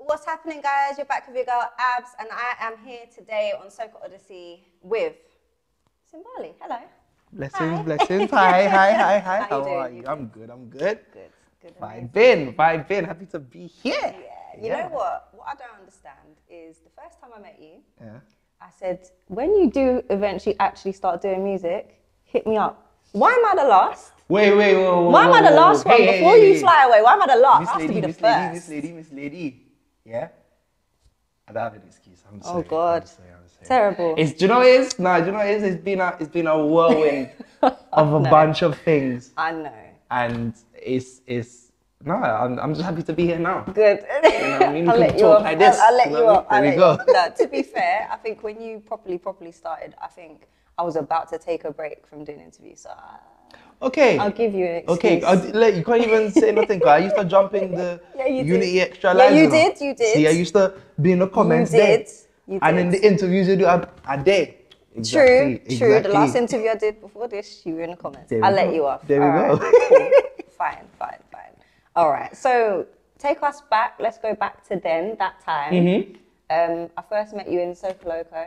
What's happening, guys? You're back with your girl Abs, and I am here today on SOCA Odyssey with Simbaarley. Hello. Blessings, blessings. Hi. How are you you? doing? I'm good. Good. Vibe in. Happy to be here. Yeah. You know what? What I don't understand is the first time I met you, Yeah. I said, when you do eventually actually start doing music, hit me up. Why am I the last? Wait. Why am I the last one? Before you fly away, why am I the last? I have to be the first. Miss Lady. Yeah? I don't have an excuse. I'm sorry. Oh, God. I'm sorry. Terrible. Do you know what it is? No, do you know what it is? It's been a whirlwind of a bunch of things. I know. And I'm just happy to be here now. Good. You know what I mean? I'll let you off. I'll let you off. There we go. No, to be fair, I think when you properly started, I think I was about to take a break from doing interviews. So okay. I'll give you an excuse. Okay, you can't even say nothing. I used to jump in the Unity Extra Live. Yeah, you did. See, I used to be in the comments You did. And in the interviews you do, I did. True. The last interview I did before this, you were in the comments. I'll let you off. There we go. Cool. Fine. All right, so take us back. Let's go back to then, that time. Mm-hmm. I first met you in SOCA Loco.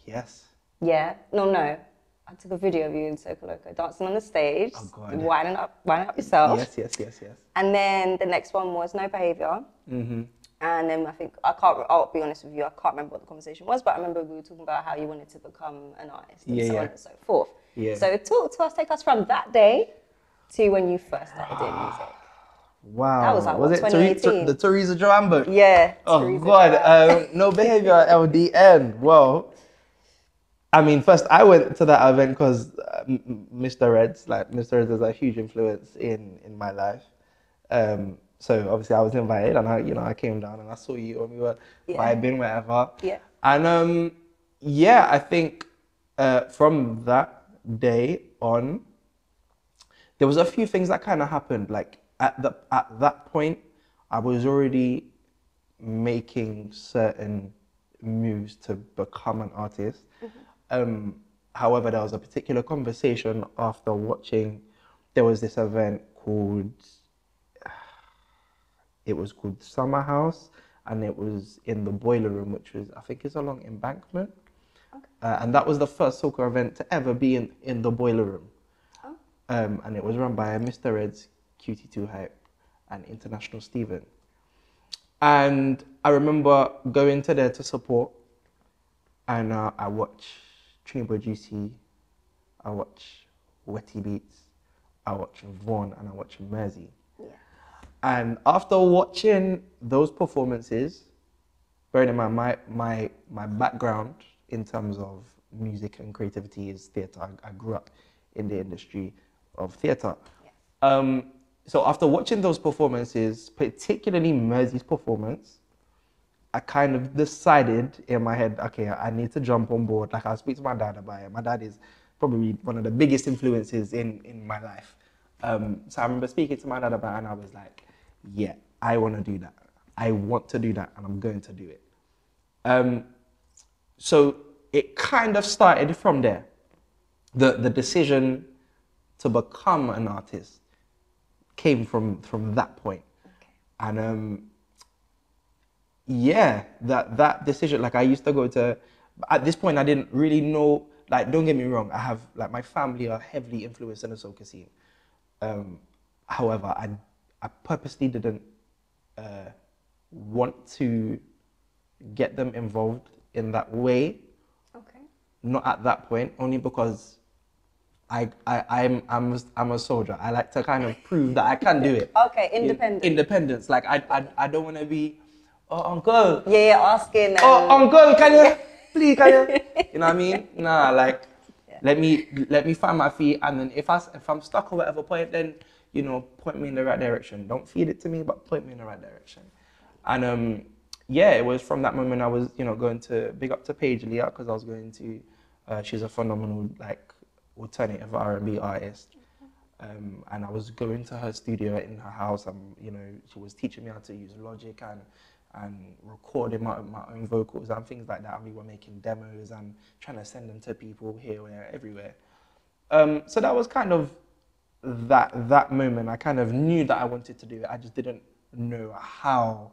Yes. Yeah. No. I took a video of you in SOCA Loco, dancing on the stage, winding up yourself. Yes. And then the next one was No Behaviour. Mm-hmm. And then I'll be honest with you, I can't remember what the conversation was, but I remember we were talking about how you wanted to become an artist and so on and so forth. Yeah. So talk to us, take us from that day to when you first started doing music. Wow. That was like, 2018? The Teresa Joambo? Yeah. Oh, Teresa God. No Behaviour, LDN. Well, I mean, first I went to that event because Mr. Reds is a huge influence in my life. So obviously I was invited and I came down and I saw you and we were vibing, whatever. Yeah. And I think from that day on, there was a few things that kind of happened. Like at that point, I was already making certain moves to become an artist. Mm-hmm. However, there was a particular conversation after watching. There was this event called. It was called Summer House, and it was in the Boiler Room, which was, I think it's along Embankment. Okay. And that was the first SOCA event to ever be in the Boiler Room. Oh. And it was run by Mr. Reds, QT2 Hype, and International Steven. And I remember going to there to support, and I watched Trini Boy Juicy, I watched Wetty Beats, I watched Vaughn, and I watched Mersey. Yeah. And after watching those performances, bearing in mind my background in terms of music and creativity is theatre. I grew up in the industry of theatre. Yeah. So after watching those performances, particularly Mersey's performance, I kind of decided in my head, okay, I need to jump on board. Like I'll speak to my dad about it. My dad is probably one of the biggest influences in my life. So I remember speaking to my dad about it and I was like, yeah, I want to do that. I want to do that and I'm going to do it. So it kind of started from there. The decision to become an artist came from that point. Okay. And that decision, like I used to go to, at this point I didn't really know, like don't get me wrong, I have, like my family are heavily influenced in the soca scene. However, I purposely didn't want to get them involved in that way. Okay. Not at that point, only because I'm a soldier. I like to kind of prove that I can do it. Okay, Independence. Like I don't want to be, oh uncle. Yeah, asking. Oh uncle, can you please? Can you? You know what I mean? Nah, like let me find my feet, and then if I'm stuck or whatever point, then point me in the right direction. Don't feed it to me, but point me in the right direction. And it was from that moment I was, going to big up to Paige Leah because I was going to. She's a phenomenal alternative R&B artist, and I was going to her studio in her house, and she was teaching me how to use Logic and recording my own vocals and things like that. And we were making demos and trying to send them to people here, there, everywhere. So that was kind of that moment. I kind of knew that I wanted to do it. I just didn't know how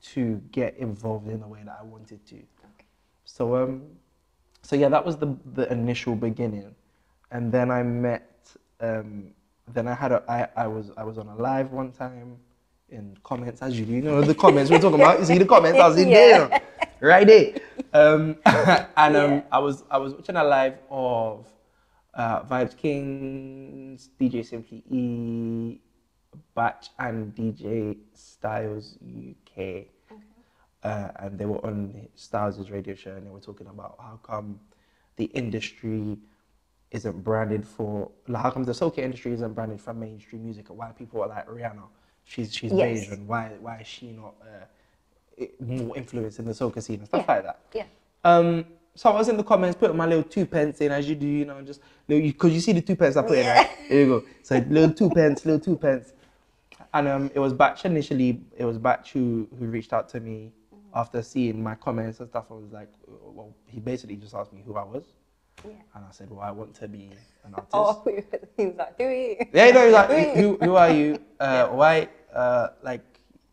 to get involved in the way that I wanted to. Okay. So yeah, that was the initial beginning, and then I met. Then I was on a live one time in comments, as you know the comments we're talking about. You see the comments, I was in there, right there. I was watching a live of Vibes Kings, DJ Simply E, Batch, and DJ Styles UK. Okay. And they were on Styles' radio show, and they were talking about how come the industry isn't branded for, like, how come the soca industry isn't branded for mainstream music, and why people are like Rihanna, she's beige, and why is she not more influenced in the soca scene and stuff like that. Yeah. So I was in the comments putting my little 2 pence in, as you do, you know, just because you see the 2 pence I put in, right? Here you go. So little 2 pence. And it was Batch initially. It was Batch who reached out to me after seeing my comments and stuff. I was like, well, he basically just asked me who I was. Yeah. And I said, well, I want to be an artist. Oh, he was like, who are you? Yeah, you know, he's like, who are you? Why, like,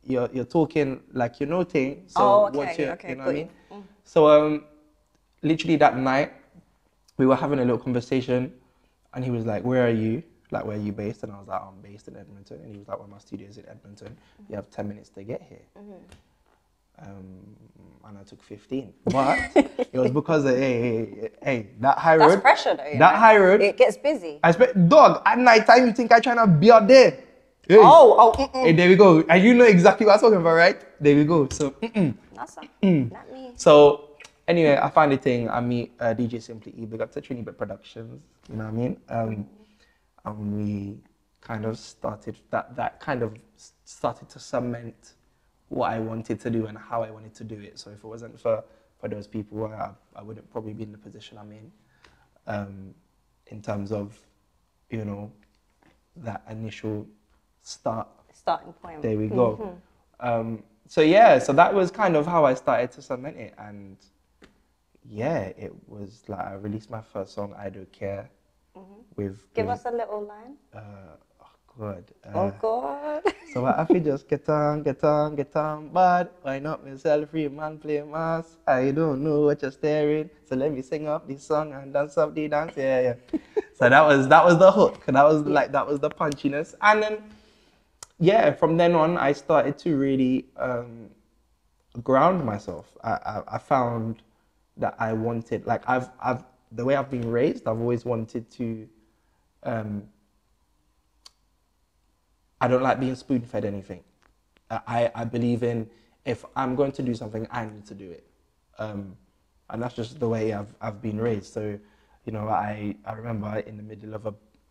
you're talking like you know things. So what's your, you know what I mean? So, literally that night, we were having a little conversation, and he was like, where are you? Like, where are you based? And I was like, I'm based in Edmonton. And he was like, well, my studio is in Edmonton. You have 10 minutes to get here. And I took 15. But it was because of, hey, that high road. That's pressure though. That high road. It gets busy. Dog, at night time, you think I trying to be out there? Hey. Hey, there we go. And you know exactly what I'm talking about, right? There we go. So, That's not me. So, anyway, I find the thing. I meet DJ Simply E, big up to Trinity Productions. You know what I mean? And we kind of started, that kind of started to cement what I wanted to do and how I wanted to do it. So if it wasn't for those people, I wouldn't probably be in the position I'm in terms of, you know, that initial starting point. There we go. So yeah, so that was kind of how I started to cement it. And yeah, it was like I released my first song, I Don't Care. Give us a little line. God. Oh God. So I feel just get on, but why not myself free man play mass? I don't know what you're staring. So let me sing up this song and dance up the dance. Yeah. So that was the hook. That was like that was the punchiness. And then yeah, from then on I started to really ground myself. I found that I wanted, like I've the way I've been raised, I've always wanted to I don't like being spoon-fed anything. I believe in, if I'm going to do something, I need to do it. And that's just the way I've been raised. So, you know, I remember in the middle of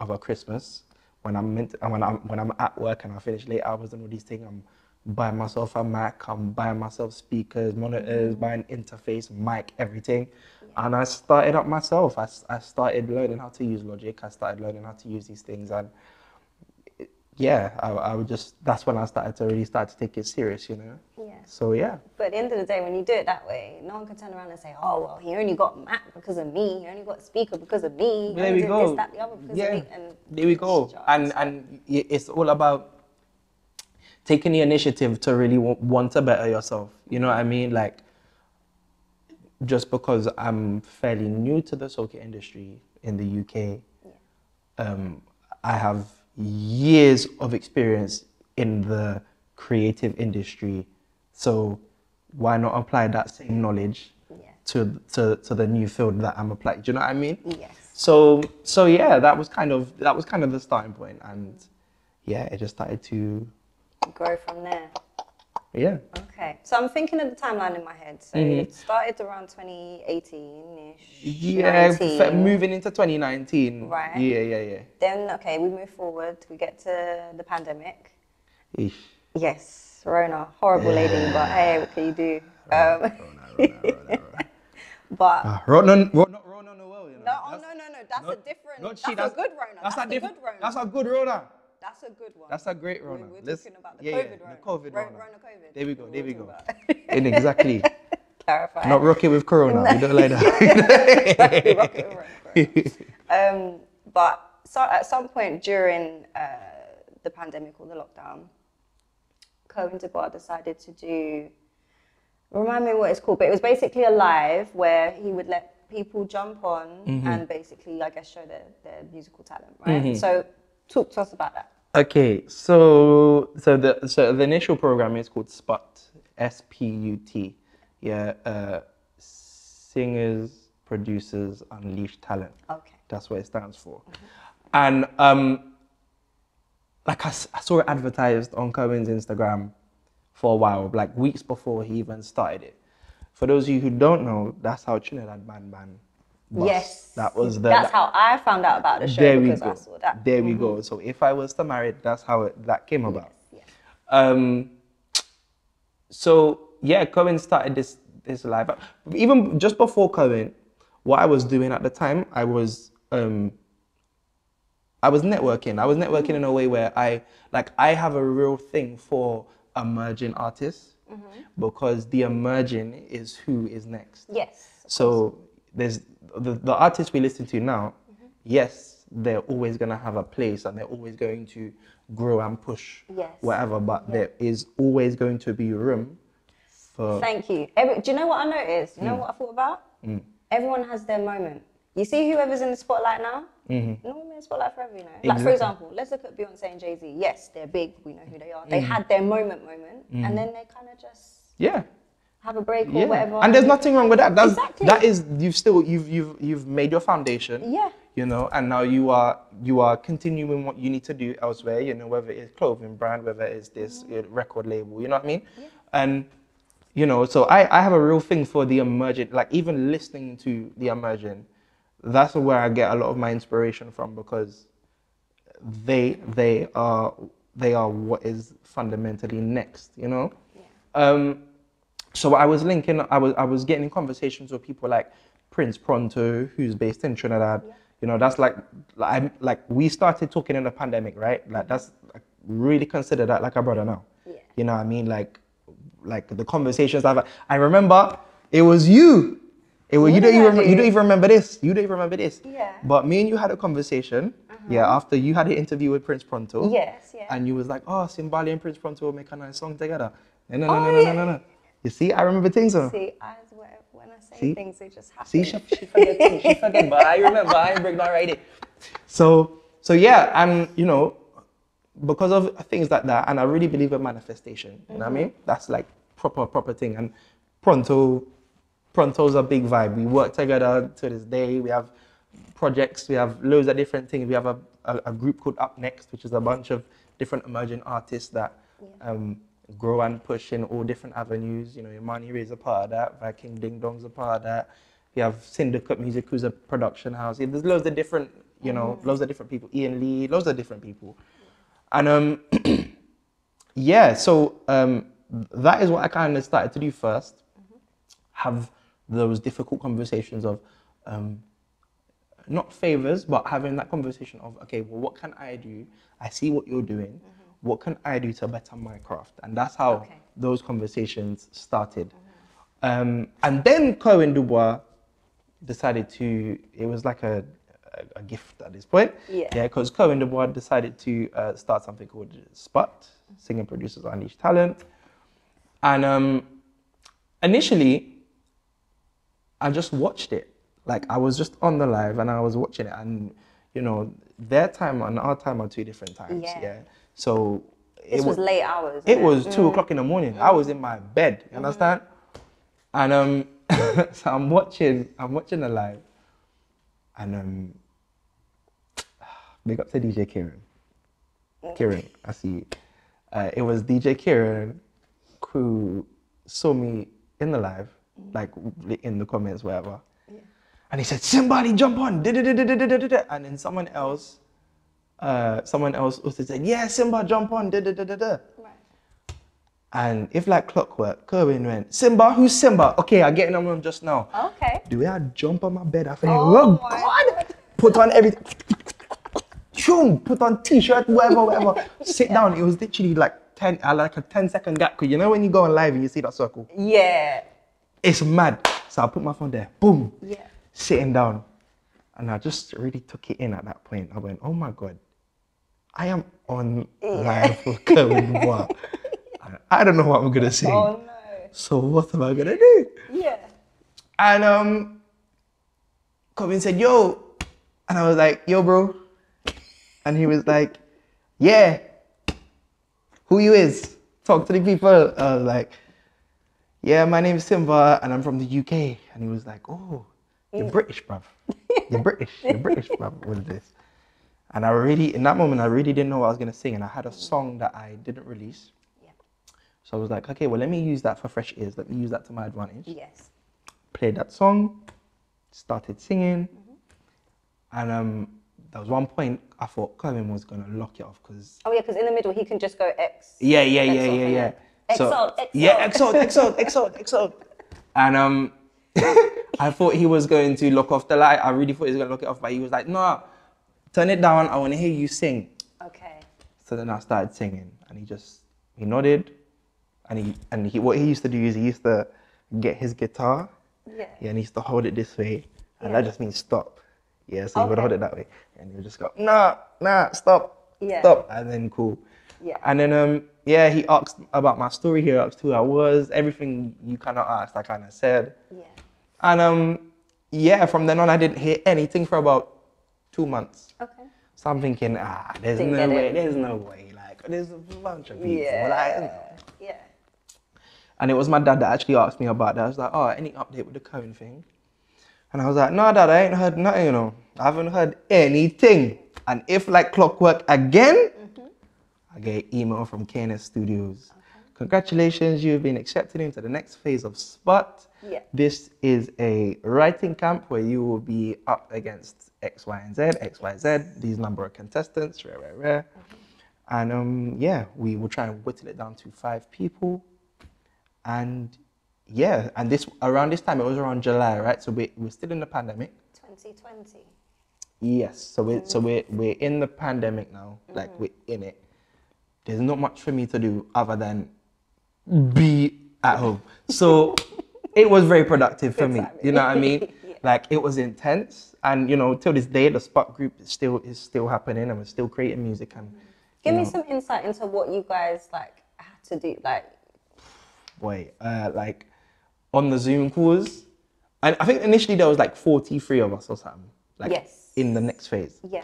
a Christmas, when I'm at work and I finish late hours and all these things, I'm buying myself a Mac, I'm buying myself speakers, monitors, buying interface, mic, everything. And I started up myself. I started learning how to use Logic. I started learning how to use these things. And yeah, I would just, that's when I started to take it serious, you know? Yeah. So yeah. But at the end of the day, when you do it that way, no one can turn around and say, oh, well, he only got Mac because of me, he only got speaker because of me, there we go. This, that, the other because of me. And there we go. And it's all about taking the initiative to really want to better yourself. You know what I mean? Like, just because I'm fairly new to the soca industry in the UK, I have years of experience in the creative industry, so why not apply that same knowledge to the new field that I'm applying? Do you know what I mean? Yes. So yeah, that was kind of the starting point, and yeah, it just started to grow from there. Yeah. Okay. So I'm thinking of the timeline in my head. So it started around 2018-ish. Yeah, moving into 2019. Right. Yeah. Then, okay, we move forward. We get to the pandemic. Eesh. Yes, Rona. Horrible lady, but hey, what can you do? Rona. But... Rona Noel, you know. No, that's a different... That's a good Rona. That's a good Rona. That's a good Rona. That's a good one. That's a great Rona. We're talking about the COVID Rona. The COVID Rona. Rona COVID. There we go. Exactly. Clarify. Not rocking with Corona. We don't like that. Rocking with Corona. But so at some point during the pandemic or the lockdown, Cohen de Bar decided to do Remind me what it's called, but it was basically a live where he would let people jump on and basically, I guess, show their musical talent, right? So talk to us about that. Okay, so the initial program is called SPUT, SPUT. Yeah, Singers, Producers, Unleash Talent. Okay. That's what it stands for. And like I saw it advertised on Cohen's Instagram for a while, like weeks before he even started it. For those of you who don't know, that's how Trinidad Man was. Yes. That's how I found out about the show. There we because go. I saw that. There we go. So if I was to marry, that's how that came about. Yes. So yeah, Cohen started this live. Even just before Cohen, what I was doing at the time, I was networking. I was networking in a way where I have a real thing for emerging artists because the emerging is who is next. Yes. So there's the artists we listen to now. Yes, they're always gonna have a place and they're always going to grow and push whatever. But there is always going to be room for. Thank you. Do you know what I noticed? You know what I thought about? Everyone has their moment. You see whoever's in the spotlight now? No one in the spotlight forever, you know? Exactly. Like, for example, let's look at Beyonce and Jay-Z. Yes, they're big, we know who they are. They had their moment, and then they kind of just have a break or whatever. And there's nothing wrong with that. Exactly. That is, you've made your foundation. Yeah. You know, and now you are continuing what you need to do elsewhere, you know, whether it's clothing brand, whether it's this record label, you know what I mean? Yeah. And you know, so I have a real thing for the emerging, like even listening to the emerging, that's where I get a lot of my inspiration from because they are what is fundamentally next, you know? Yeah. So I was I was getting in conversations with people like Prince Pronto, who's based in Trinidad. Yeah. You know, that's like we started talking in the pandemic, right? Like that's really consider that like a brother now. Yeah. You know what I mean? Like the conversations I remember it was you. You don't even remember this. You don't even remember this. Yeah. But me and you had a conversation. Yeah, after you had an interview with Prince Pronto. Yes, yeah. And you was like, oh, Simbaarley and Prince Pronto will make a nice song together. No. You see, I remember things. See, when I say things, they just happen. See, she forget things. She forget, but I remember. I ain't break down right. So yeah, and you know, because of things like that, and I really believe in manifestation. You know what I mean? That's like proper thing. And Pronto's a big vibe. We work together to this day. We have projects. We have loads of different things. We have a group called Up Next, which is a bunch of different emerging artists that grow and push in all different avenues. You know, Imani Ray's a part of that. Viking Ding Dong's a part of that. We have Syndicate Music, who's a production house. There's loads of different, you know, loads of different people. Ian Lee, loads of different people. And yeah, so that is what I kind of started to do first. Have those difficult conversations of not favors, but having that conversation of, okay, well, what can I do? I see what you're doing. What can I do to better my craft? And that's how those conversations started. And then Cohen Dubois decided to, it was like a gift at this point. Yeah, because Cohen Dubois decided to start something called SPUT, Singing Producers Unleash Talent. And initially, I just watched it. Like I was just on the live and I was watching it, and you know, their time and our time are two different times. Yeah. So this was late hours. It was 2 o'clock in the morning. I was in my bed. You understand? And so I'm watching the live, and big up to DJ Kieran. Kieran, I see you. It was DJ Kieran who saw me in the live, like in the comments, whatever. Yeah. And he said, "Somebody jump on!" And then someone else also said, "Yeah, Simba, jump on!" Right. And if like clockwork, Cohen went, "Simba, who's Simba?" Okay, I get in the room just now. Okay. The way I jump on my bed, I think, oh God! Put on everything. Put on t-shirt, whatever. Sit down. It was literally like a 10-second gap. Cause you know when you go on live and you see that circle? Yeah. It's mad. So I put my phone there. Boom. Yeah. Sitting down. And I just really took it in at that point. I went, oh my God. I am on live with Cohen Dubois. I don't know what I'm going to say. Oh no. So what am I gonna do? Yeah. And Copy said, yo, and I was like, yo, bro, and he was like, yeah, who you is? Talk to the people. I was like, yeah, my name's Simba and I'm from the UK. And he was like, oh, you're British, bruv. You're British, bruv, with this. And in that moment, I really didn't know what I was gonna sing. And I had a song that I didn't release. Yeah. So I was like, okay, well, let me use that for fresh ears. Let me use that to my advantage. Yes. Played that song, started singing. And there was one point I thought Kevin was gonna lock it off because. Oh yeah, because in the middle he can just go X. Yeah. Exalt. And I thought he was going to lock off the light. I really thought he was gonna lock it off, but he was like, "No, turn it down. I want to hear you sing." Okay. So then I started singing, and he nodded, and he what he used to do is he used to get his guitar. Yeah. Yeah, and he used to hold it this way, and Yeah. that just means stop. Yeah, so he would hold it that way, and he would just go, nah, stop, stop, and then cool. Yeah. And then he asked about my story. He asked who I was. Everything you kind of asked, I kind of said. Yeah. And from then on, I didn't hear anything for about 2 months. Okay. So I'm thinking, there's no way. Like, there's a bunch of people. Yeah. And it was my dad that actually asked me about that. I was like, any update with the Cohen thing? And I was like, no, Dad, I ain't heard nothing, I haven't heard anything. And if like clockwork again, I get an email from KNS Studios. Okay. Congratulations, you've been accepted into the next phase of Spot. Yeah. This is a writing camp where you will be up against X, Y, and Z, these number of contestants, rare. And we will try and whittle it down to 5 people. And and around this time, it was around July, right? So we're still in the pandemic. 2020. Yes, so we're in the pandemic now, like we're in it. There's not much for me to do other than be at home. So it was very productive for me, you know what I mean? Yeah. Like it was intense, and till this day, the Spot group is still happening, and we're still creating music. And give me some insight into what you guys had to do, like on the Zoom calls, and I think initially there was like 43 of us or something, in the next phase. Yeah.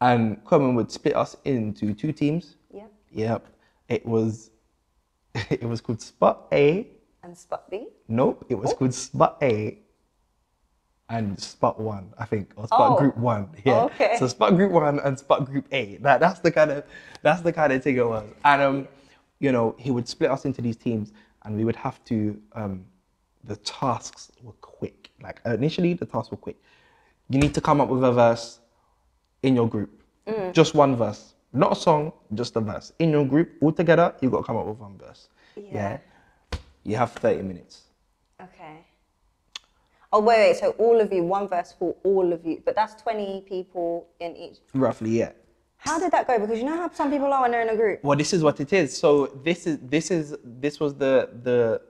And Common would split us into 2 teams. Yeah. Yep. It was called Spot A. And Spot B? Nope. It was called Spot A and Spot 1, I think, or Spot Group 1. Yeah. Okay. So Spot Group 1 and Spot Group A. That's the kind of thing it was. And he would split us into these teams, and we would have to. The tasks were quick. Like initially, the tasks were quick. You need to come up with a verse in your group, just one verse, not a song, just a verse in your group. All together, you got to come up with one verse. Yeah. You have 30 minutes. Okay. Oh wait. So all of you, one verse for all of you, but that's 20 people in each. Roughly, yeah. How did that go? Because you know how some people are when they're in a group. Well, this is what it is. So this was the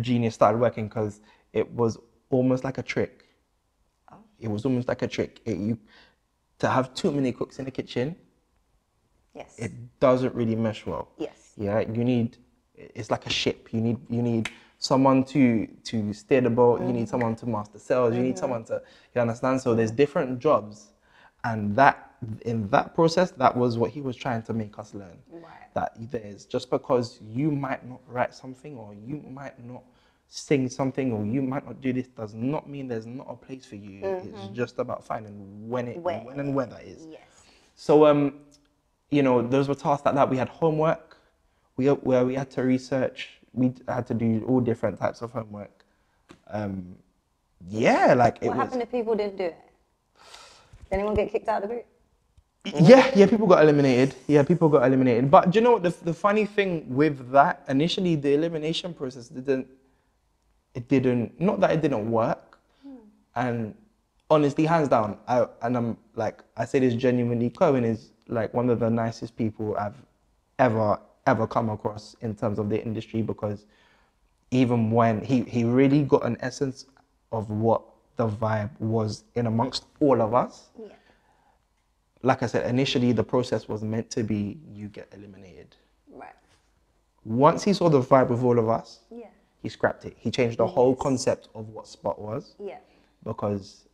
genius started working, because it was almost like a trick. Oh. It was almost like a trick. To have too many cooks in the kitchen. Yes. It doesn't really mesh well. Yes. Yeah. It's like a ship. You need someone to steer the boat. You need someone to master sales. You need someone to, you understand? So there's different jobs, and in that process, that was what he was trying to make us learn. Right. That there's, just because you might not write something, or you might not sing something, or you might not do this, does not mean there's not a place for you. It's just about finding when and where that is. Yes. So those were tasks like that. We had homework, where we had to research. We had to do all different types of homework. What happened if people didn't do it? Did anyone get kicked out of the group? Yeah, people got eliminated. But do you know what the funny thing with that? Initially, the elimination process didn't work. And honestly, hands down, I say this genuinely, Cohen is like one of the nicest people I've ever come across in terms of the industry, because even when he really got an essence of what the vibe was in amongst all of us. Yeah. Like I said, initially the process was meant to be you get eliminated. Right. once he saw the vibe with all of us, Yeah. he scrapped it. He changed the whole concept of what Spot was. Yeah. Because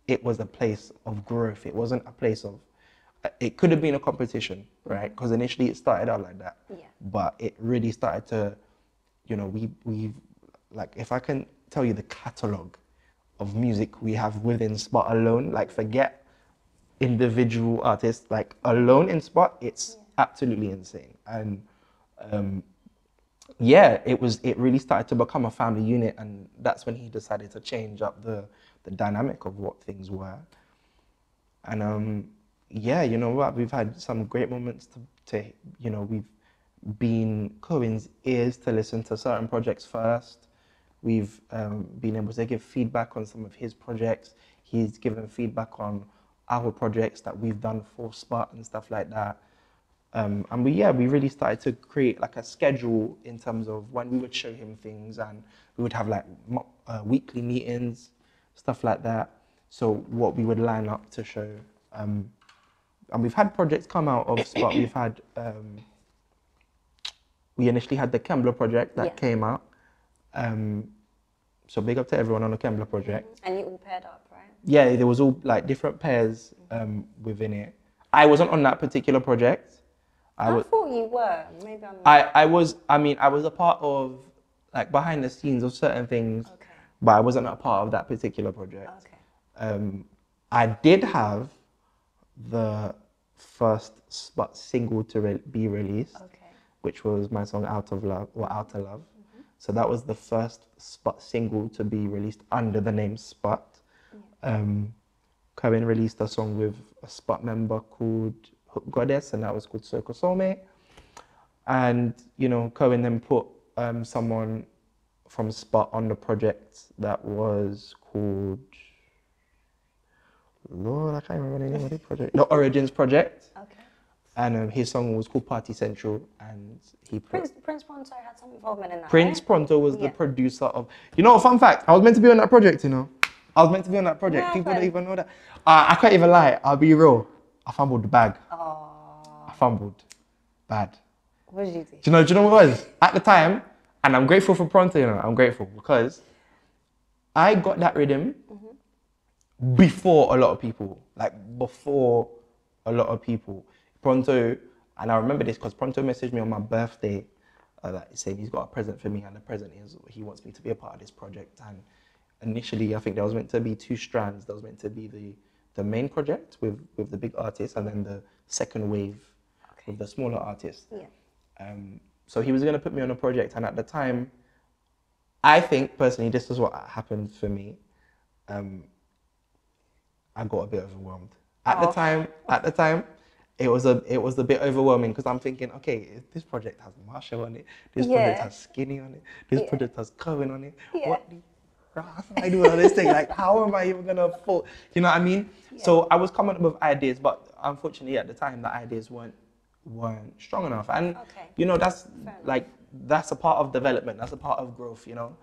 it was a place of growth. It wasn't a place of, it could have been a competition, right? Because initially it started out like that. Yeah. But it really started to, you know, we've, like, if I can tell you the catalogue of music we have within Spot alone, like forget individual artists, like alone in Spot, it's absolutely insane. And yeah, it really started to become a family unit, and that's when he decided to change up the dynamic of what things were. And yeah, you know what, we've had some great moments to you know, we've been Cohen's ears to listen to certain projects first. We've been able to give feedback on some of his projects. He's given feedback on our projects that we've done for Spot and stuff like that. And we really started to create like a schedule in terms of when we would show him things, and we would have like weekly meetings, stuff like that. So what we would line up to show. And we've had projects come out of Spot. We've had, we initially had the Kembler project that came out. So big up to everyone on the Kembler project. And you all paired up, right? Yeah, there was all like different pairs within it. I wasn't on that particular project. I thought you were. Maybe I'm. I was a part of like behind the scenes of certain things, but I wasn't a part of that particular project. Okay. I did have the first Spot single to be released, which was my song Out of Love or Outer Love. So that was the first Spot single to be released under the name Spot. Cohen released a song with a Spot member called Goddess, and that was called SOCA Soulmate. And you know, Cohen then put someone from Spot on the project that was called, Lord, I can't remember the name of the project. The Origins project. Okay. And his song was called Party Central, and he put Prince Pronto had some involvement in that. Prince Pronto was the producer of. You know, fun fact, I was meant to be on that project. You know, I was meant to be on that project. People don't even know that. I can't even lie. I'll be real. I fumbled the bag. Oh. I fumbled. Bad. What did you do? Do you know what it was? At the time, and I'm grateful for Pronto, you know, I'm grateful because I got that rhythm before a lot of people. Like, before a lot of people. Pronto, and I remember this because Pronto messaged me on my birthday saying he's got a present for me, and the present is he wants me to be a part of this project. And initially, I think there was meant to be two strands. There was meant to be the main project with the big artists, and then the second wave with the smaller artists. Yeah. So he was going to put me on a project, and at the time, I think personally, this is what happened for me. I got a bit overwhelmed. At the time, it was a bit overwhelming because I'm thinking, okay, this project has Marshall on it, this project has Skinny on it, this project has Cohen on it. What the how am I doing all this thing? Like, how am I even gonna afford? You know what I mean? So I was coming up with ideas, but unfortunately at the time the ideas weren't strong enough. And you know, that's a part of development. That's a part of growth. You know,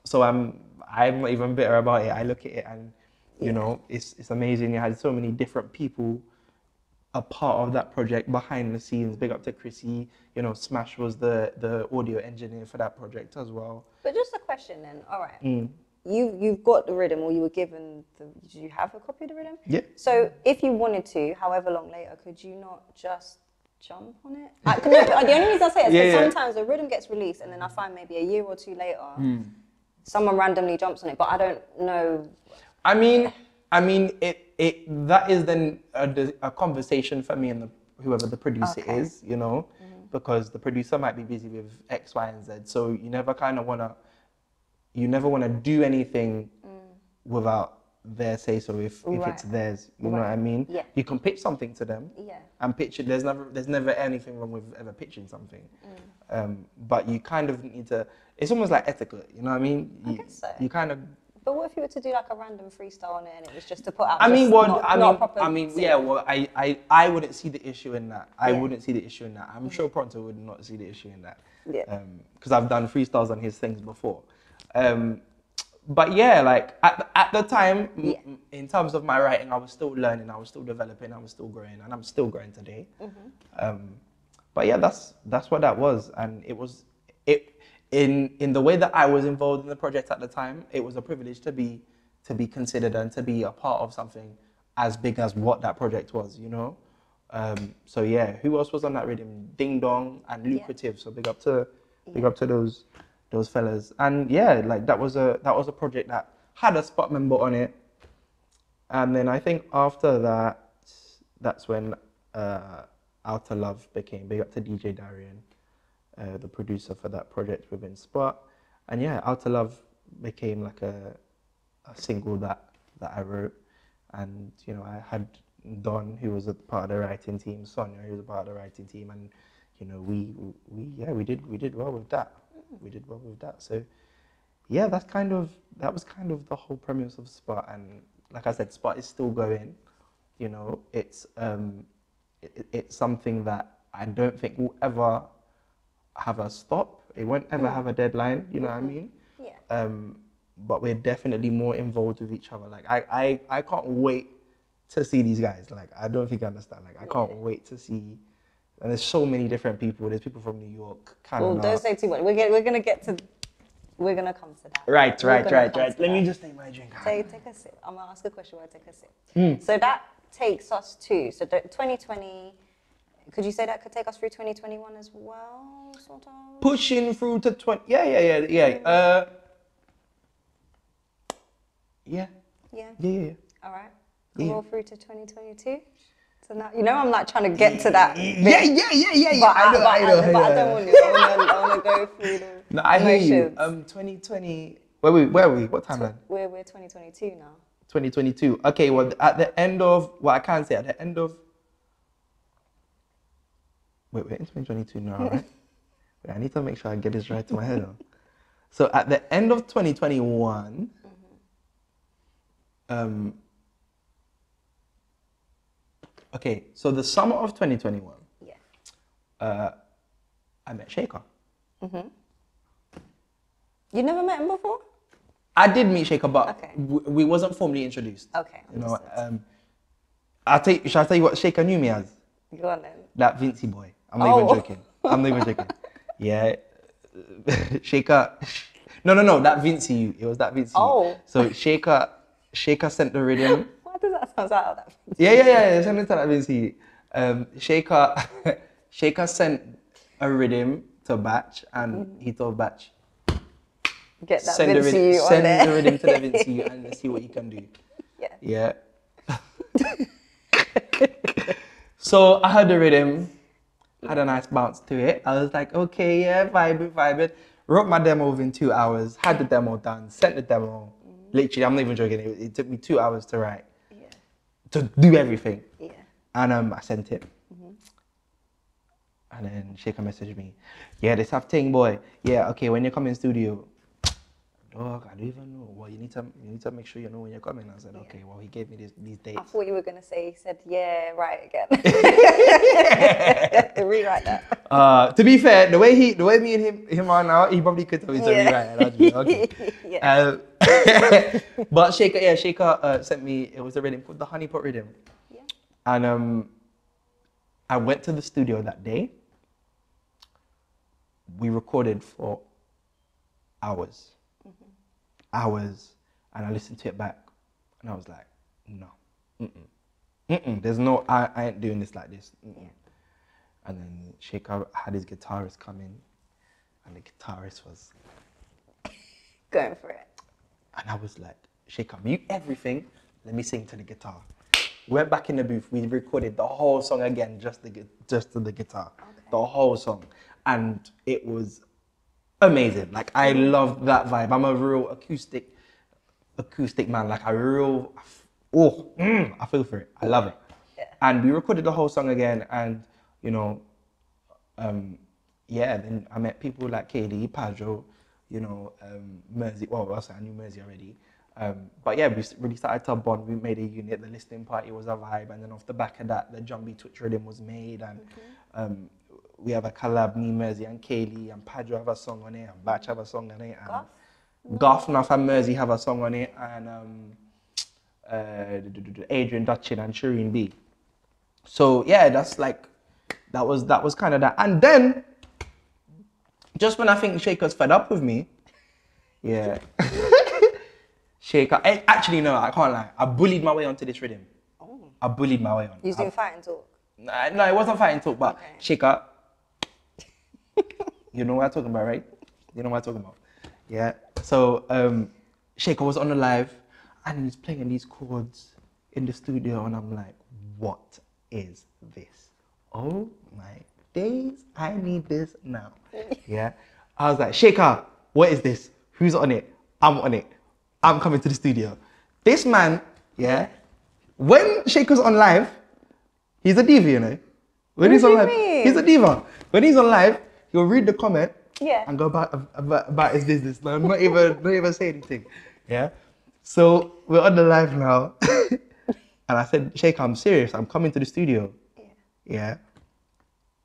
so I'm not even bitter about it. I look at it and you know, it's amazing. You had so many different people a part of that project behind the scenes. Big up to Chrissy. You know, Smash was the audio engineer for that project as well. But just a question then. All right. You've got the rhythm, or you were given did you have a copy of the rhythm? Yeah. So if you wanted to, however long later, could you not just jump on it? The only reason I say it is because sometimes the rhythm gets released and then I find maybe a year or two later, someone randomly jumps on it, but I don't know. I mean, that is then a conversation for me and whoever the producer is, you know, because the producer might be busy with X, Y, and Z. So you never want to do anything without their say so if it's theirs. You know what I mean? Yeah. You can pitch something to them. Yeah. And pitch it. There's never anything wrong with ever pitching something. But you kind of need to. It's almost like etiquette. You know what I mean? I guess so. You kind of. But what if you were to do like a random freestyle on it and it was just to put out? I wouldn't see the issue in that. I wouldn't see the issue in that. I'm sure Pronto would not see the issue in that. Yeah. Because I've done freestyles on his things before. But yeah, like at the time, in terms of my writing, I was still learning, I was still developing, I was still growing, and I'm still growing today. But yeah, that's what that was, and in the way that I was involved in the project at the time, it was a privilege to be considered and to be a part of something as big as what that project was, you know. So yeah, who else was on that rhythm? Ding Dong and Lucrative. So big up to those fellas. And yeah, like that was a project that had a spot member on it. And then I think after that, that's when Outer Love became big up to DJ Darian, the producer for that project within Spot. And yeah, Outer Love became like a single that I wrote. And you know, I had Don, who was a part of the writing team, Sonia, who was a part of the writing team, and you know, we did well with that. We did well with that. So yeah, that was kind of the whole premise of Spot. And like I said, Spot is still going. You know, it's something that I don't think will ever have a stop. It won't ever have a deadline. You know what I mean? Yeah. But we're definitely more involved with each other. Like I can't wait to see these guys. Like I don't think you understand. Like I can't wait to see. And there's so many different people. There's people from New York, Canada. Well, don't say too much. We're gonna come to that. Right. Let me just take my drink. Take a sip. I'm gonna ask a question while I take a sip. So that takes us to 2020. Could you say that could take us through 2021 as well, sort of? Pushing through to 20. Yeah. Yeah. All right. Roll through to 2022. So now, you know, I'm like trying to get to that. Yeah. But I don't want to. I want to go through the No, I hear you. emotions. 2020. Where are we? What timeline? We're 2022 now. 2022. Okay. Well, at the end of I can say at the end of. Wait, we're in 2022 now, right? Wait, I need to make sure I get this right to my head on. So at the end of 2021, okay, so the summer of 2021, I met Shaker. You never met him before? I did meet Shaker, but we wasn't formally introduced. Okay. You know, shall I tell you what Shaker knew me as? Go on then. That Vincey boy. I'm not even joking. I'm not even joking. Yeah. Shaker. No, that Vincey. It was that Vincey. Oh. So Shaker sent the rhythm. Why does that sound like that? Yeah. Send it to that Vincey. Shaker sent a rhythm to Batch, and he told Batch, get that send Vincey on send there. the rhythm to the Vincey and let's see what you can do. Yeah. So I heard the rhythm, had a nice bounce to it. I was like, okay, yeah, vibe it. Wrote my demo within 2 hours, had the demo done, sent the demo. Literally, I'm not even joking, it took me 2 hours to write. To do everything. And I sent it. And then Shaker messaged me, yeah, this have thing, boy. Yeah, okay, when you come in studio, dog, I don't even know. Well, you need to make sure you know when you're coming. I said, okay, well, he gave me these dates. I thought you were going to say, he said, yeah, right again. You have to rewrite that. To be fair, the way me and him are now, he probably could tell me to rewrite it. I'll just be, okay. But Shaker sent me, it was a rhythm called the Honeypot Rhythm. Yeah. And I went to the studio that day. We recorded for hours. And I listened to it back, and I was like, no, there's no, I ain't doing this like this. And then Shaker had his guitarist come in, and the guitarist was going for it. And I was like, Shaker, mute everything, let me sing to the guitar. Went back in the booth, we recorded the whole song again, just to the guitar, the whole song, and it was amazing. Like I loved that vibe. I'm a real acoustic man. Like I feel for it. I love it. And we recorded the whole song again, and you know, then I met people like Kaylee, Padro, you know, Mersey. Well, I knew Mersey already. But yeah, we really started to bond. We made a unit. The listening party was a vibe, and then off the back of that, the Jumbie Twitch rhythm was made, and we have a collab, me, Mersey, and Kaylee, and Padro have a song on it, and Batch have a song on it, and Goff, Nuff, and Mersey have a song on it, and Adrian Dutchin and Shireen B. So yeah, that's like that was kind of that. And then, just when I think Shaker's fed up with me, yeah. Shaker, actually no, I can't lie. I bullied my way onto this rhythm. Oh. I bullied my way on. You was doing fighting talk? No, it wasn't fighting talk, but okay. Shaker. You know what I'm talking about, right? You know what I'm talking about. Yeah. So Shaker was on the live and he's playing these chords in the studio and I'm like, what is this? Oh my days, I need this now. Yeah. I was like, Shaker, what is this? Who's on it? I'm on it. I'm coming to the studio. This man, yeah, when Shaker's on live, he's a diva, you know. When he's on live, he's a diva. When he's on live, he'll read the comment and go about his business. No, not even say anything. Yeah. So we're on the live now, and I said, Shaker, I'm serious. I'm coming to the studio. Yeah. Yeah.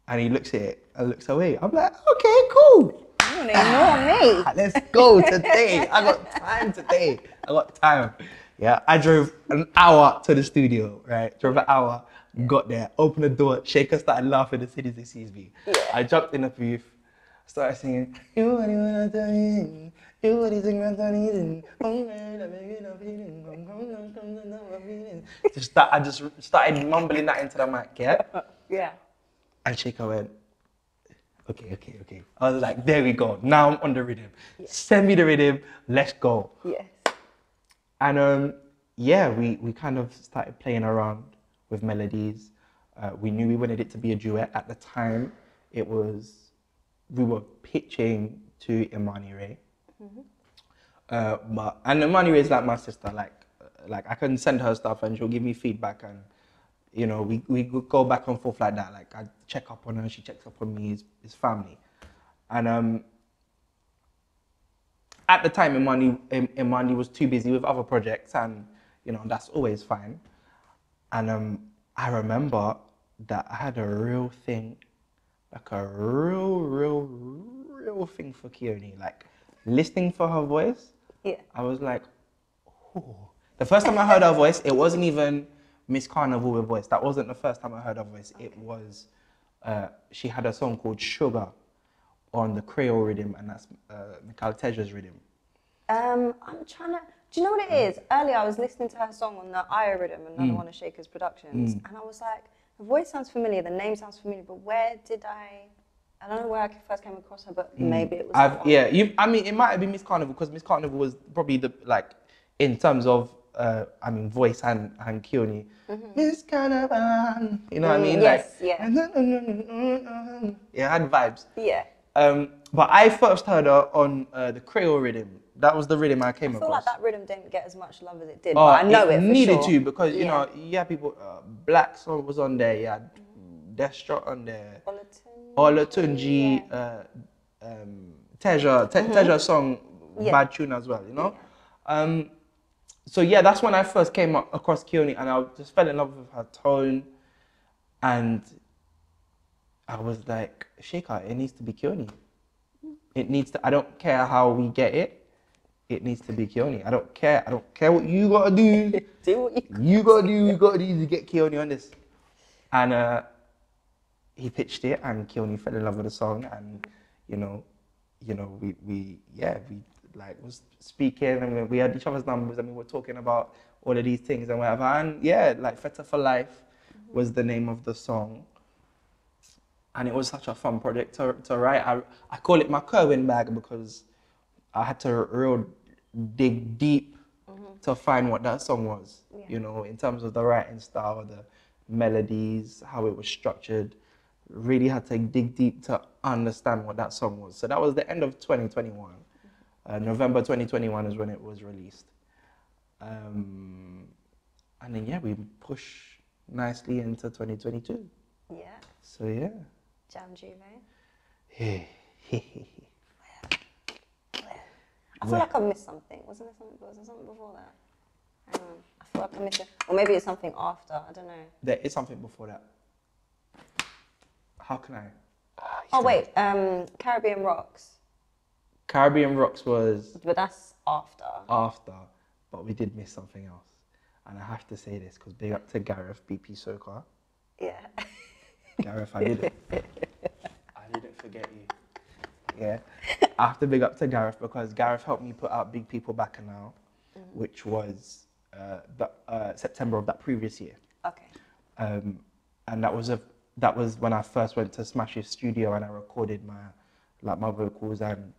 And he looks at it and looks away. I'm like, okay, cool. You don't ignore me. Let's go today. I got time today. I got time. Yeah, I drove an hour to the studio, right? Drove an hour, got there, opened the door, Shaker started laughing as soon as he sees me. Yeah. I jumped in the booth, started singing, you what you wanna tell me, you what you think I'm telling I just started mumbling that into the mic, yeah? Yeah. And Shaker went, okay. I was like, there we go. Now I'm on the rhythm. Yes. Send me the rhythm. Let's go. Yes. And yeah, we kind of started playing around with melodies. We knew we wanted it to be a duet. At the time, we were pitching to Imani Ray. And Imani Ray is like my sister. Like I can send her stuff and she'll give me feedback and you know, we go back and forth like that. Like I check up on her, she checks up on me, his family. And at the time, Imani was too busy with other projects and, you know, that's always fine. And I remember that I had a real thing, like a real thing for Keone. Like listening for her voice, I was like, oh. The first time I heard her voice, it wasn't even Miss Carnival with voice. That wasn't the first time I heard her voice. It was, she had a song called Sugar on the Creole rhythm, and that's Mikhail Teja's rhythm. I'm trying to, do you know what it is? Earlier I was listening to her song on the Io rhythm, another one of Shaker's productions, and I was like, the voice sounds familiar, the name sounds familiar, but where did I don't know where I first came across her, but maybe it was I mean, it might have been Miss Carnival, because Miss Carnival was probably the, like, in terms of, I mean, voice and Keone. Miss Carnival, you know what I mean? Yes, like, yeah. Yeah, it had vibes. Yeah. But I first heard her on the Creole rhythm. That was the rhythm I came across. I feel like that rhythm didn't get as much love as it did, but I know it for needed sure. to, because, you know, yeah, people, Black Song was on there, you had Deathstroke on there, Olatunji, Teja's song, Bad Tune as well, you know? Yeah. So yeah, that's when I first came across Keone, and I just fell in love with her tone, and I was like, Shaker, it needs to be Keone. It needs to, I don't care how we get it, it needs to be Keone. I don't care what you gotta do. Do what you gotta do to get Keone on this. And he pitched it, and Keone fell in love with the song, and you know, we like was speaking, and we had each other's numbers, and we were talking about all of these things and whatever. And yeah, like Feta for Life was the name of the song. And it was such a fun project to write. I call it my Kerwin bag, because I had to real dig deep to find what that song was, you know, in terms of the writing style, the melodies, how it was structured. Really had to dig deep to understand what that song was. So that was the end of 2021. November 2021 is when it was released. And then, yeah, we push nicely into 2022. Yeah. So, yeah. Jam Juve. I feel like I missed something. Was there something before that? Hang on. I feel like I missed it. Or maybe it's something after. I don't know. There is something before that. How can I? Oh, wait. Caribbean Rocks. Caribbean Rocks was... But that's after. After. But we did miss something else. And I have to say this, because big up to Gareth, BP SOCA. Yeah. Gareth, I didn't forget you. Yeah, I have to big up to Gareth because Gareth helped me put out Big People Back Now, which was September of that previous year. Okay. And that was when I first went to Smash's studio and I recorded my vocals, and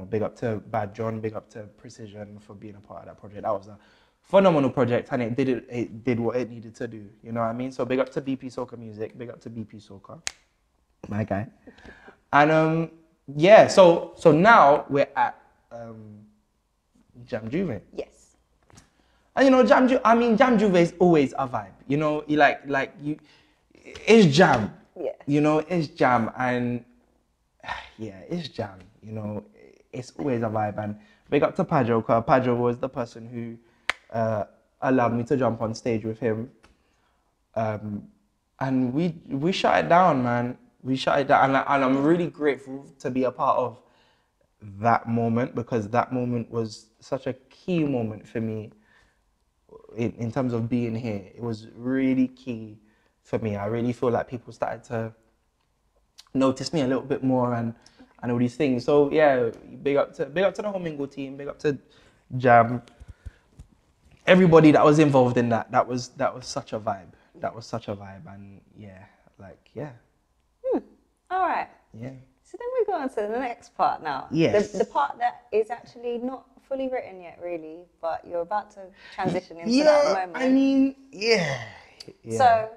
big up to Bad John, big up to Precision for being a part of that project. That was a phenomenal project, and it did what it needed to do. You know what I mean? So big up to BP SOCA Music, big up to BP SOCA, my guy. And yeah, so now we're at Jam Juve. Yes. And Jam Juve is always a vibe. It's jam. Yeah. It's jam, and yeah, it's jam. It's always a vibe. And big up to Padro, because Padro was the person who allowed me to jump on stage with him. And we shut it down, man. We shut it down, and I'm really grateful to be a part of that moment, because that moment was such a key moment for me in terms of being here. It was really key for me. I really feel like people started to notice me a little bit more and all these things. So yeah, big up to the whole Mingle team, big up to Jam, everybody that was involved in that. That was such a vibe. That was such a vibe, and yeah. All right. Yeah. So then we go on to the next part now. Yes. The part that is actually not fully written yet, really, but you're about to transition into that moment. I mean, yeah. So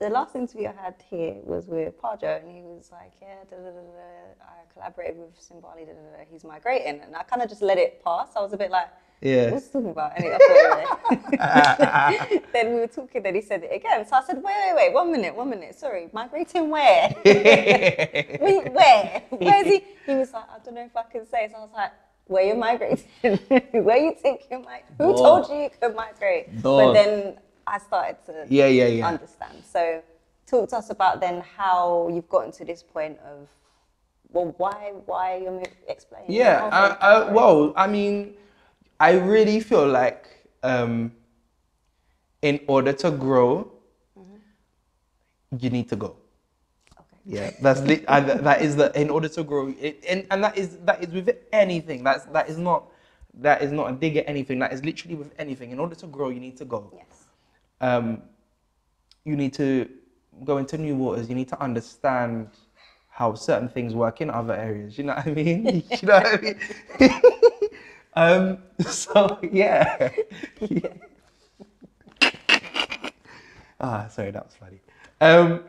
the last interview I had here was with Padro, and he was like, yeah, I collaborated with Simbaarley, he's migrating. And I kind of just let it pass. I was a bit like, what's he talking about? Anyway, then we were talking, then he said it again. So I said, wait, 1 minute, sorry, migrating where? Where? Where's he? He was like, I don't know if I can say. So I was like, where you migrating? Where you think you might? Who told you could migrate? But then I started to understand. So talk to us about then how you've gotten to this point of, well, why you're explaining. Yeah, well, I mean, I really feel like in order to grow, you need to go. Okay. Yeah, that is in order to grow, and that is with anything. That is not a dig at anything. That is literally with anything. In order to grow, you need to go. Yes. You need to go into new waters. You need to understand how certain things work in other areas. You know what I mean? You know what I mean? So yeah. Sorry, that was funny. I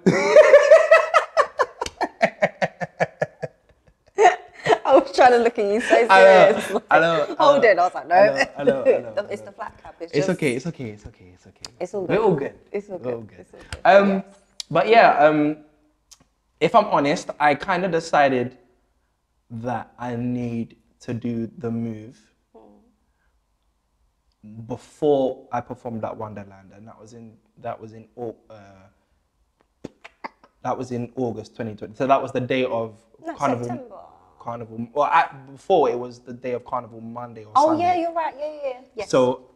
was trying to look at you so serious. I know. Hold it. I was like, no. I know. It's the flat cap. It's okay. It's all good. We're all good. It's all good. Yes. But yeah, if I'm honest, I kind of decided that I need to do the move before I performed at Wonderland, and that was in August 2020. So that was the day of Carnival. September. Carnival. Well, before it was the day of Carnival Monday or Sunday. Oh yeah, you're right. Yeah. Yes. So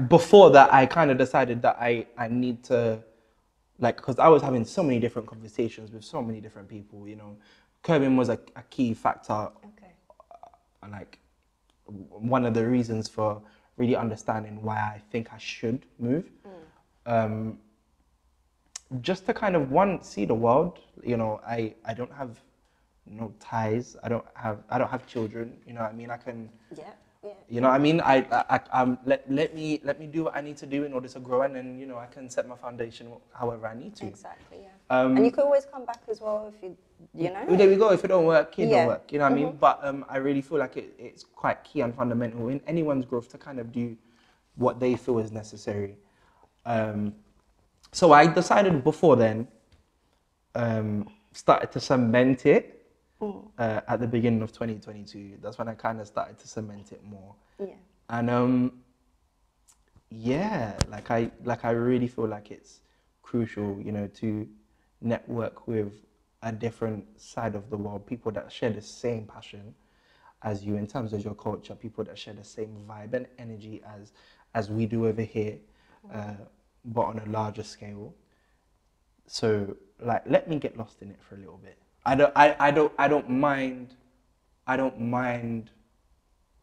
before that, I kind of decided that I need to, like, because I was having so many different conversations with so many different people. Curbing was a key factor. Okay. And like one of the reasons for really understanding why I think I should move. Just to kind of see the world. I don't have no ties. I don't have children. You know what I mean? I can. Yeah. You know what I mean? Let me do what I need to do in order to grow, and then I can set my foundation however I need to. Exactly. Yeah. And you can always come back as well if you know. There we go. If it don't work, it don't work. You know what I mean? But I really feel like it's quite key and fundamental in anyone's growth to kind of do what they feel is necessary. So I decided before then, started to cement it at the beginning of 2022. That's when I kind of started to cement it more. Yeah. And I really feel like it's crucial, to network with a different side of the world, people that share the same passion as you in terms of your culture, people that share the same vibe and energy as we do over here, but on a larger scale. So like, let me get lost in it for a little bit. I don't mind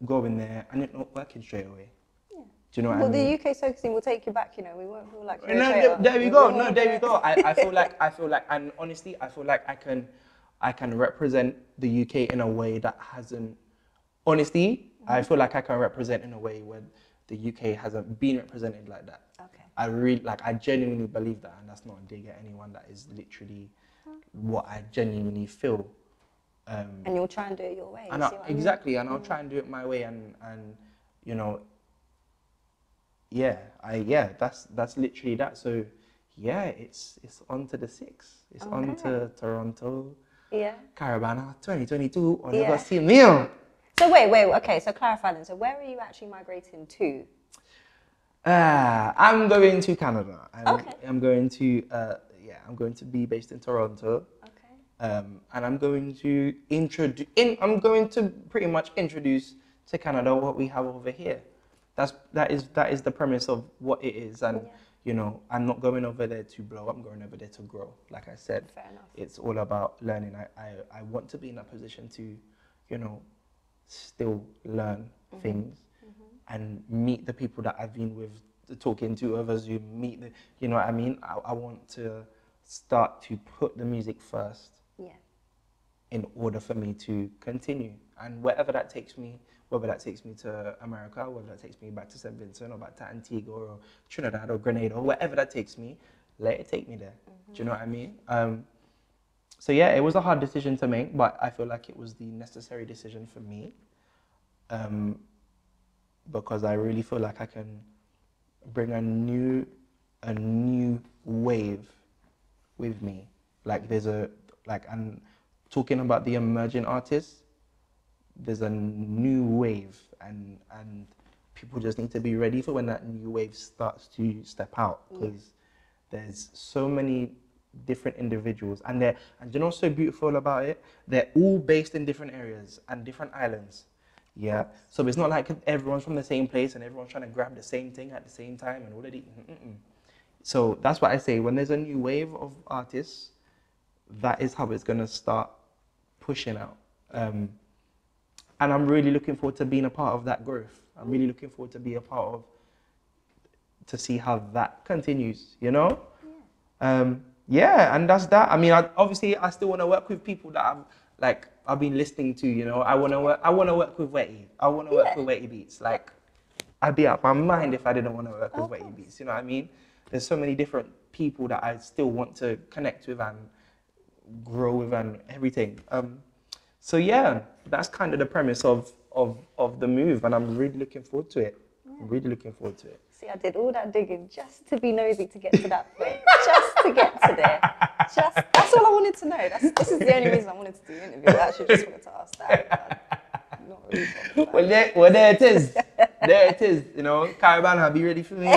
going there and it not working straight away. Yeah. Do you know what I mean? Well, the UK SOCA scene will take you back, you know, we won't feel like you're there we go. No, there we go. I feel like, and honestly, I feel like I can represent the UK in a way that hasn't, honestly, I feel like I can represent in a way where the UK hasn't been represented like that. Okay. I genuinely believe that, and that's not a dig at anyone. That is literally what I genuinely feel. And you'll try and do it your way. And exactly, and I'll try and do it my way, and you know, that's literally that. So yeah, it's on to the 6th. It's on to Toronto. Yeah. Caravana 2022. On the see me. So wait, okay, so clarify then. So where are you actually migrating to? I'm going to Canada. I'm going to be based in Toronto. Okay. And I'm going to pretty much introduce to Canada what we have over here. That is the premise of what it is, and you know, I'm not going over there to blow. I'm going over there to grow. Like I said, fair enough. It's all about learning. I want to be in a position to, you know, still learn things and meet the people that I've been with, talking to over Zoom, you know what I mean? I want to start to put the music first in order for me to continue. And wherever that takes me, whether that takes me to America, whether that takes me back to St. Vincent or back to Antigua or Trinidad or Grenada or wherever that takes me, let it take me there. Do you know what I mean? So yeah, it was a hard decision to make, but I feel like it was the necessary decision for me, because I really feel like I can bring a new wave with me. Like and talking about the emerging artists, there's a new wave, and people just need to be ready for when that new wave starts to step out, because there's so many different individuals, and you know what's so beautiful about it? They're all based in different areas and different islands. Yeah, so it's not like everyone's from the same place and everyone's trying to grab the same thing at the same time and already. So that's what I say. When there's a new wave of artists, that is how it's gonna start pushing out. And I'm really looking forward to being a part of that growth. I'm really looking forward to be a part of, to see how that continues. You know. Yeah, and that's that. I mean, obviously, I still want to work with people that I've been listening to. You know, I want to work with Wetty. I want to work with Wetty Beats. Like, I'd be out my mind if I didn't want to work with Wetty Beats. You know what I mean? There's so many different people that I still want to connect with and grow with and everything. So yeah, that's kind of the premise of the move, and I'm really looking forward to it. I'm really looking forward to it. See, I did all that digging just to be nosy to get to that point. Just to get to there. That's all I wanted to know. This is the only reason I wanted to do the interview. I actually just wanted to ask that. I'm not really well, there it is. There it is. You know, Caravana, be ready for me.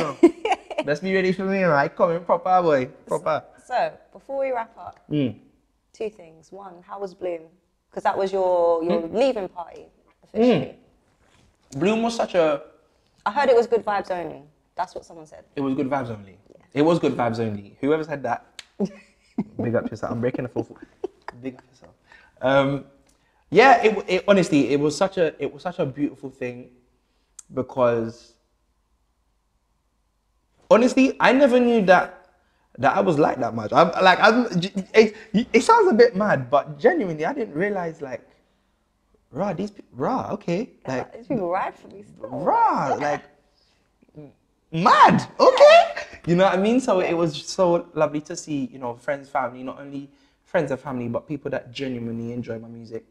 Let's be ready for me. I come in proper, boy. Proper. So before we wrap up, 2 things. One, how was Bloom? Because that was your leaving party officially. Bloom was such a... I heard it was good vibes only. That's what someone said. It was good vibes only. Yeah. It was good vibes only. Whoever said that, big up yourself. I'm breaking the fourth wall. Big up yourself. Yeah, it honestly, it was such a beautiful thing, because honestly, I never knew that I was like that much. It sounds a bit mad, but genuinely, I didn't realize these people, okay. Like, these people ride for me still. Like, mad, okay. You know what I mean? So it was so lovely to see, you know, friends, family, not only friends and family, but people that genuinely enjoy my music.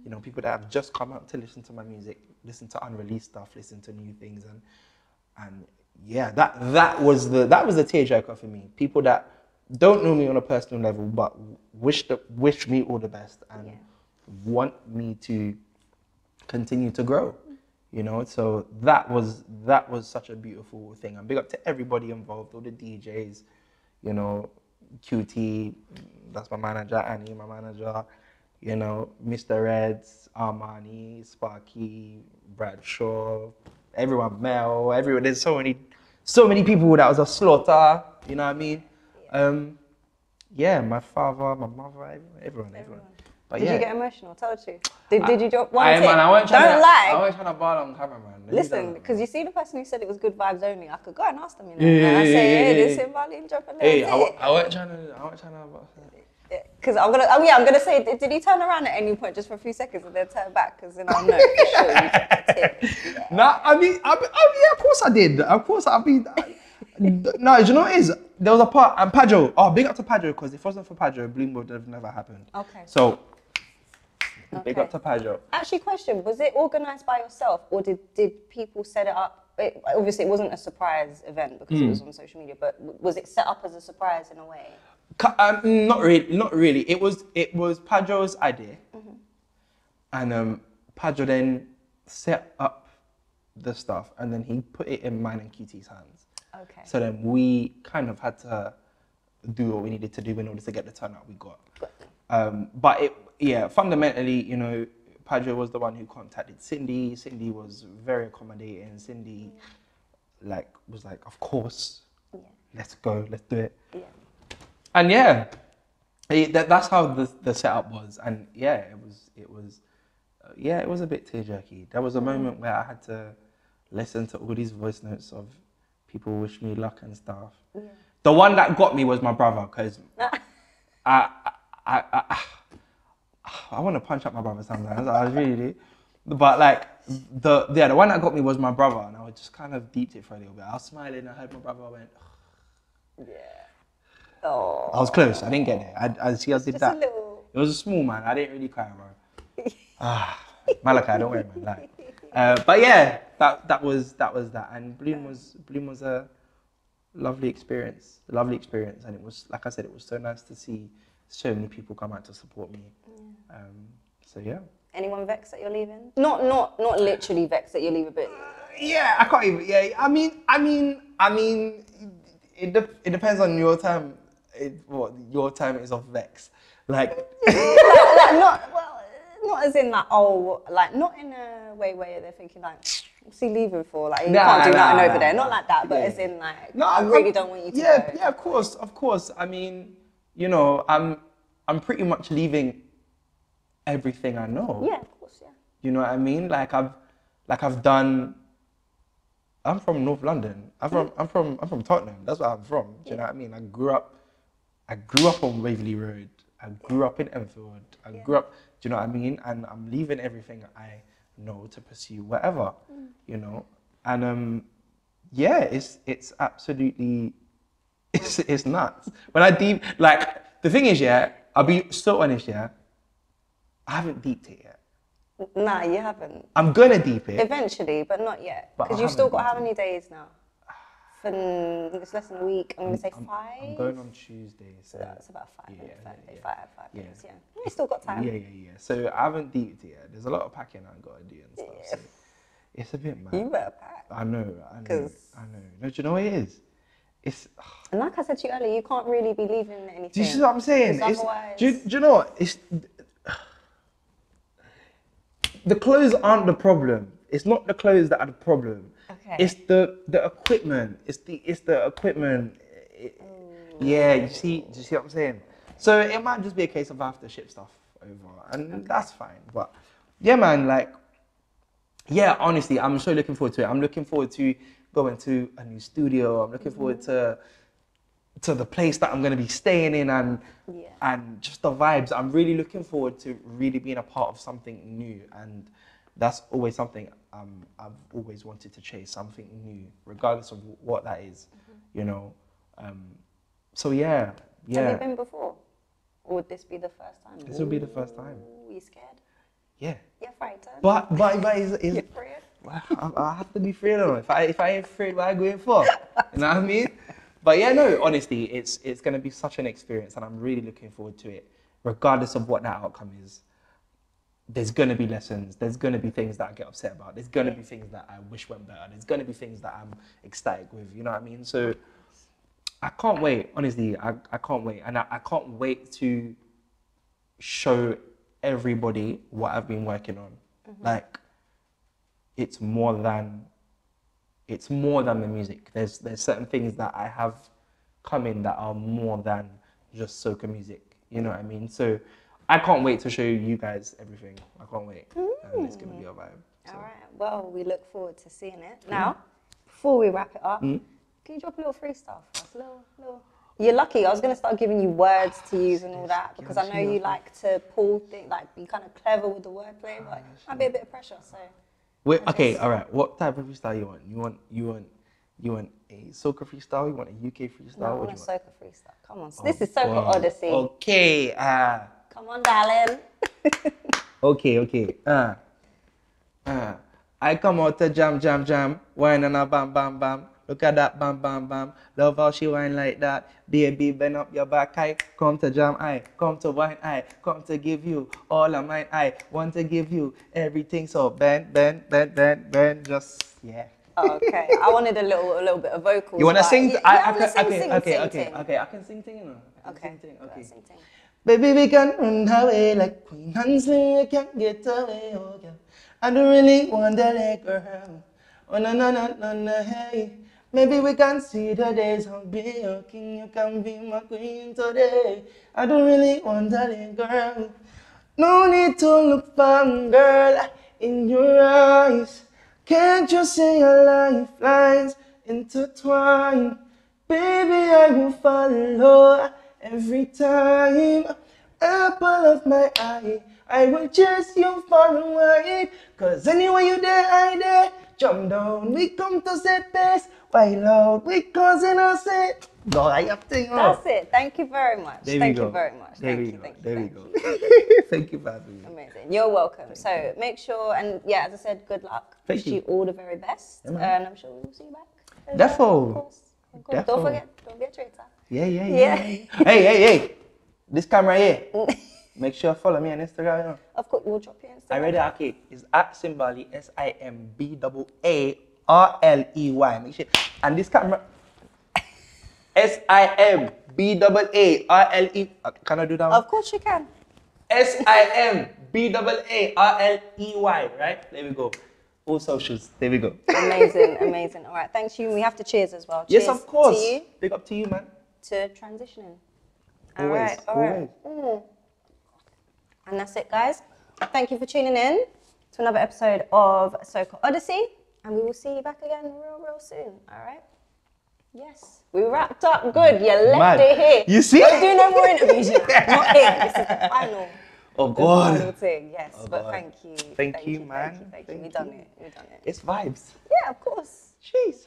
You know, people that have just come out to listen to my music, listen to unreleased stuff, listen to new things, and yeah, that was the tearjerker for me. People that don't know me on a personal level, but wish me all the best and want me to continue to grow, you know. So that was such a beautiful thing. And big up to everybody involved, all the DJs, you know, QT, that's my manager, Annie, my manager, you know, Mr. Reds, Armani, Sparky, Bradshaw, everyone, Mel, everyone. There's so many people that was a slaughter, you know what I mean? yeah, my father, my mother, everyone. But Did yeah. you get emotional? Tell the truth. Did you drop one Man, I weren't trying Don't lie. I weren't trying to ball on camera, man. Listen, because you see the person who said it was good vibes only. I could go and ask them, you know. Yeah, and I say, hey, yeah, this Simbaarley drop a little Hey, tit. I weren't trying to. Because I'm gonna say, did he turn around at any point just for a few seconds and then turn back? Because then I'll know for sure you dropped a tit. Yeah. Nah, I mean, yeah, of course I did. Of course, no, do you know what it is? There was a part, and Padjo. Oh, big up to Padjo, because if it wasn't for Padjo, Bloom would have never happened. Okay. So, big up to Padjo. Actually, question: was it organised by yourself, or did people set it up? Obviously, it wasn't a surprise event because it was on social media, but was it set up as a surprise in a way? Not really. It was Padjo's idea, and Padjo then set up the stuff, and then he put it in mine and QT's hands. Okay. So then we kind of had to do what we needed to do in order to get the turnout we got. But fundamentally, you know, Padjo was the one who contacted Cindy. Cindy was very accommodating. Cindy, was like, of course, let's go, let's do it. Yeah. And that's how the setup was. And it was a bit tear jerky. There was a moment where I had to listen to all these voice notes of people wish me luck and stuff. Yeah. The one that got me was my brother, because I want to punch up my brother sometimes. I really do. But the one that got me was my brother, and I just kind of deeped it for a little bit. I was smiling. I heard my brother. I went, yeah. Oh. I was close. I didn't get there. I did that. It was a small man. I didn't really cry, bro. Malachi, don't worry, man. But yeah, that was that. And Bloom was a lovely experience, and it was, like I said, it was so nice to see so many people come out to support me. So yeah. Anyone vexed that you're leaving? Not literally vexed that you're leaving, but I can't even. Yeah, I mean, it depends on your time. What your time is of vex, not as in not in a way where they're thinking what's he leaving for? You can't do nothing over there. Not like that, but as in I really don't want you to go. Yeah, of course. I mean, you know, I'm pretty much leaving everything I know. Yeah, of course, yeah. You know what I mean? I've done. I'm from North London. I'm from Tottenham. That's where I'm from. Do you know what I mean? I grew up on Waverley Road. I grew up in Enfield. I grew up. Do you know what I mean? And I'm leaving everything I know to pursue whatever. You know, and it's absolutely it's nuts. When I deep the thing is, I'll be so honest, I haven't deeped it yet. Nah, you haven't. I'm gonna deep it. Eventually, but not yet. Because you've still got how many days now? It's less than a week. I'm gonna say 5. I'm going on Tuesday, so that's about 5 days. 5 days, yeah. You still got time. Yeah. So I haven't deeped it yet. There's a lot of packing I've got to do and stuff. So it's a bit mad. You better pack. I know. No, do you know what it is? And like I said to you earlier, you can't really be leaving anything. Do you see what I'm saying? Do you know what? The clothes aren't the problem. It's not the clothes that are the problem. Okay. It's the equipment. It's the equipment. Do you see what I'm saying? So it might just be a case of I have to ship stuff over, and that's fine. But yeah, man, honestly, I'm so looking forward to it. I'm looking forward to going to a new studio. I'm looking forward to the place that I'm going to be staying in, and just the vibes. I'm really looking forward to really being a part of something new, and that's always something I've always wanted to chase, something new, regardless of what that is, you know. So yeah. Have you been before? Or would this be the first time? This will be the first time. Are you scared? Yeah. You're frightened. But is you're afraid? Well, I have to be afraid of it. If I ain't afraid, what I'm going for? You know what I mean? But yeah, no, honestly, it's going to be such an experience, and I'm really looking forward to it, regardless of what that outcome is. There's going to be lessons. There's going to be things that I get upset about. There's going to be things that I wish went better. There's going to be things that I'm ecstatic with. You know what I mean? So I can't wait. Honestly, I can't wait. And I can't wait to show everybody what I've been working on. It's more than the music. There's certain things that I have coming that are more than just soca music. You know what I mean? So I can't wait to show you guys everything. I can't wait. And it's going to be a vibe. So. All right. Well, we look forward to seeing it. Now, before we wrap it up, can you drop a little freestyle for us? Little. You're lucky. I was going to start giving you words to use and all that because I know you like to pull things, like be kind of clever with the wordplay, but might be a bit of pressure. So. Wait. Okay. All right. What type of freestyle you want? You want a soca freestyle? You want a UK freestyle? No, I what want a do you want? soca freestyle. Come on. This is Soca Odyssey. Okay. Come on, darling. Okay. I come out to jam, wine and a bam, bam, bam. Look at that bam, bam, bam. Love how she whine like that. Baby, bend up your back, I come to jam, I come to wine, I come to give you all of mine, I want to give you everything. So bend, just yeah. Okay, I wanted a little bit of vocals. You want to sing? Okay, I can sing thing, you know. Okay. Baby, we can run away like Queen Hansel, we can get away, oh girl. I don't really want that like girl. Oh no, hey. Maybe we can see the days I'll be your king, you can be my queen today. I don't really want that like girl. No need to look fun, girl, in your eyes. Can't you see your lifelines intertwine? Baby, I will follow every time. Apple of my eye, I will chase you far and wide. Cause anywhere you there, I there. Jump down, we come to set pace. Wild out, we causing us it. No, I have to. That's it. Thank you very much. Thank you very much. There we go. Thank you for having me. Amazing. You're welcome. So make sure, and yeah, as I said, good luck. Thank you. Wish you all the very best. And I'm sure we'll see you back. Defo. Of course. Don't forget, don't be a traitor. Yeah. Hey. This camera here. Make sure you follow me on Instagram. You know? Of course, we'll drop your Instagram. I read it. Okay. It's at Simbaarley, SIMBAARLEY. Make sure. And this camera. SIMBAARLE. Can I do that one? Of course you can. SIMBAARLEY. Right? There we go. All socials. There we go. Amazing. All right, thanks you. We have to cheers as well. Yes, Cheers of course. to you. Big up to you, man. To transitioning. Always. And that's it, guys. Thank you for tuning in to another episode of Soca Odyssey. And we will see you back again real soon. All right? Yes. We wrapped up good. You left it here. You see? Don't do no more interviews. Not here. This is the final. Oh, God. The final thing. Yes. But God. thank you. Thank you, man. Thank you. We done it. It's vibes. Yeah, of course. Jesus.